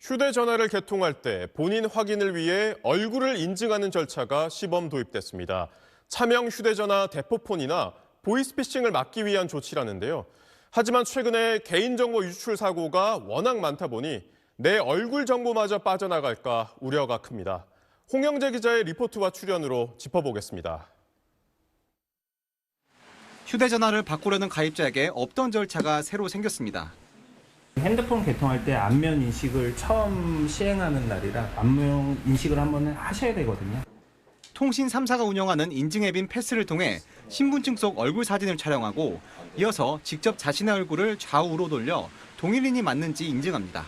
휴대전화를 개통할 때 본인 확인을 위해 얼굴을 인증하는 절차가 시범 도입됐습니다. 차명 휴대전화 대포폰이나 보이스피싱을 막기 위한 조치라는데요. 하지만 최근에 개인정보 유출 사고가 워낙 많다 보니 내 얼굴 정보마저 빠져나갈까 우려가 큽니다. 홍영재 기자의 리포트와 출연으로 짚어보겠습니다. 휴대전화를 바꾸려는 가입자에게 없던 절차가 새로 생겼습니다. 핸드폰 개통할 때 안면 인식을 처음 시행하는 날이라 안면 인식을 한번 하셔야 되거든요. 통신 3사가 운영하는 인증 앱인 패스를 통해 신분증 속 얼굴 사진을 촬영하고 이어서 직접 자신의 얼굴을 좌우로 돌려 동일인이 맞는지 인증합니다.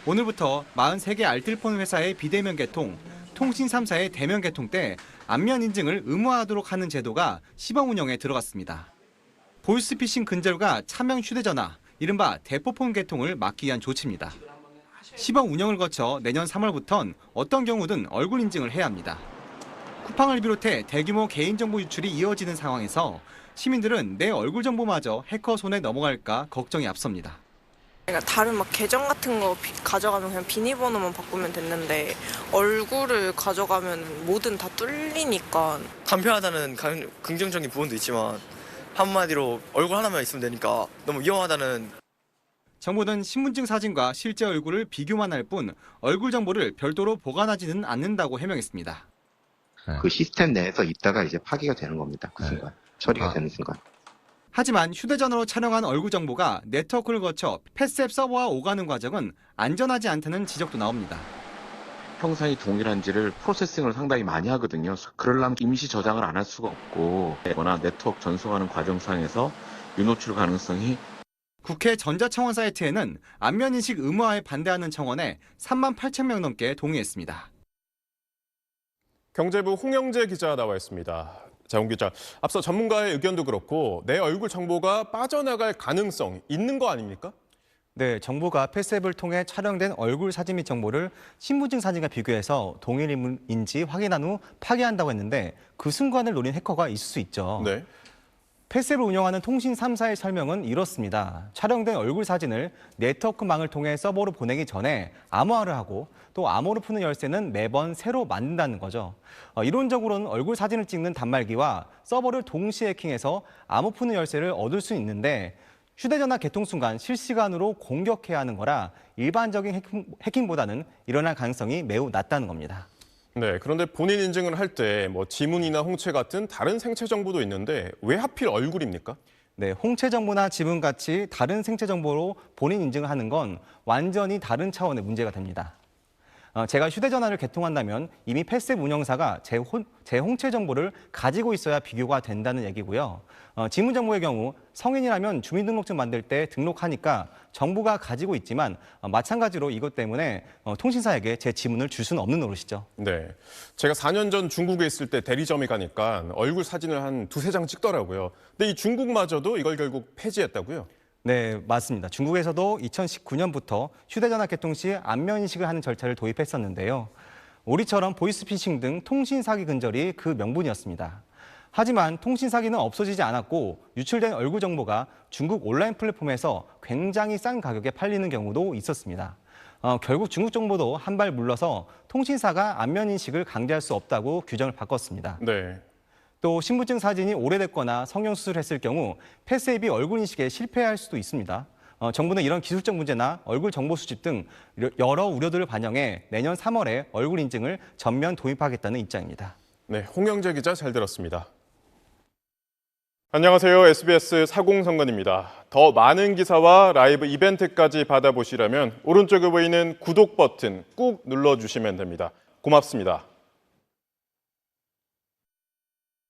오늘부터 43개 알뜰폰 회사의 비대면 개통, 통신 3사의 대면 개통 때 안면 인증을 의무화하도록 하는 제도가 시범 운영에 들어갔습니다. 보이스피싱 근절과 차명 휴대전화, 이른바 대포폰 개통을 막기 위한 조치입니다. 시범 운영을 거쳐 내년 3월부턴 어떤 경우든 얼굴 인증을 해야 합니다. 쿠팡을 비롯해 대규모 개인정보 유출이 이어지는 상황에서 시민들은 내 얼굴 정보마저 해커 손에 넘어갈까 걱정이 앞섭니다. 그러니까 다른 막 계정 같은 거 가져가면 그냥 비밀번호만 바꾸면 됐는데 얼굴을 가져가면 뭐든 다 뚫리니까 간편하다는 긍정적인 부분도 있지만 한마디로 얼굴 하나만 있으면 되니까 너무 위험하다는. 정부는 신분증 사진과 실제 얼굴을 비교만 할 뿐 얼굴 정보를 별도로 보관하지는 않는다고 해명했습니다. 그 시스템 내에서 있다가 이제 파기가 되는 겁니다. 그 순간. 처리가 되는 순간. 하지만 휴대전화로 촬영한 얼굴 정보가 네트워크를 거쳐 패스앱 서버와 오가는 과정은 안전하지 않다는 지적도 나옵니다. 형상이 동일한지를 프로세싱을 상당히 많이 하거든요. 그러려면 임시 저장을 안 할 수가 없고 거나 네트워크 전송하는 과정상에서 유노출 가능성이. 국회 전자청원 사이트에는 안면인식 의무화에 반대하는 청원에 3만 8천 명 넘게 동의했습니다. 경제부 홍영재 기자 나와 있습니다. 자, 홍 기자, 앞서 전문가의 의견도 그렇고 내 얼굴 정보가 빠져나갈 가능성 있는 거 아닙니까? 네, 정부가 패스앱을 통해 촬영된 얼굴 사진 및 정보를 신분증 사진과 비교해서 동일인지 확인한 후 파기한다고 했는데 그 순간을 노린 해커가 있을 수 있죠. 네. 패스앱을 운영하는 통신 3사의 설명은 이렇습니다. 촬영된 얼굴 사진을 네트워크망을 통해 서버로 보내기 전에 암호화를 하고 또 암호를 푸는 열쇠는 매번 새로 만든다는 거죠. 이론적으로는 얼굴 사진을 찍는 단말기와 서버를 동시에 해킹해서 암호 푸는 열쇠를 얻을 수 있는데 휴대전화 개통 순간 실시간으로 공격해야 하는 거라 일반적인 해킹보다는 일어날 가능성이 매우 낮다는 겁니다. 네, 그런데 본인 인증을 할 때 지문이나 홍채 같은 다른 생체 정보도 있는데 왜 하필 얼굴입니까? 네, 홍채 정보나 지문 같이 다른 생체 정보로 본인 인증을 하는 건 완전히 다른 차원의 문제가 됩니다. 제가 휴대전화를 개통한다면 이미 패스앱 운영사가 제 홍채 정보를 가지고 있어야 비교가 된다는 얘기고요. 지문 정보의 경우 성인이라면 주민등록증 만들 때 등록하니까 정부가 가지고 있지만 마찬가지로 이것 때문에 통신사에게 제 지문을 줄 수는 없는 노릇이죠. 네, 제가 4년 전 중국에 있을 때 대리점에 가니까 얼굴 사진을 한 두세 장 찍더라고요. 근데 이 중국마저도 이걸 결국 폐지했다고요? 네, 맞습니다. 중국에서도 2019년부터 휴대전화 개통 시 안면 인식을 하는 절차를 도입했었는데요. 우리처럼 보이스피싱 등 통신 사기 근절이 그 명분이었습니다. 하지만 통신 사기는 없어지지 않았고 유출된 얼굴 정보가 중국 온라인 플랫폼에서 굉장히 싼 가격에 팔리는 경우도 있었습니다. 결국 중국 정부도 한 발 물러서 통신사가 안면 인식을 강제할 수 없다고 규정을 바꿨습니다. 네. 또 신분증 사진이 오래됐거나 성형수술했을 경우 패스앱이 얼굴 인식에 실패할 수도 있습니다. 정부는 이런 기술적 문제나 얼굴 정보 수집 등 여러 우려들을 반영해 내년 3월에 얼굴 인증을 전면 도입하겠다는 입장입니다. 네, 홍영재 기자 잘 들었습니다. 안녕하세요. SBS 사공성건입니다. 더 많은 기사와 라이브 이벤트까지 받아보시려면 오른쪽에 보이는 구독 버튼 꾹 눌러주시면 됩니다. 고맙습니다.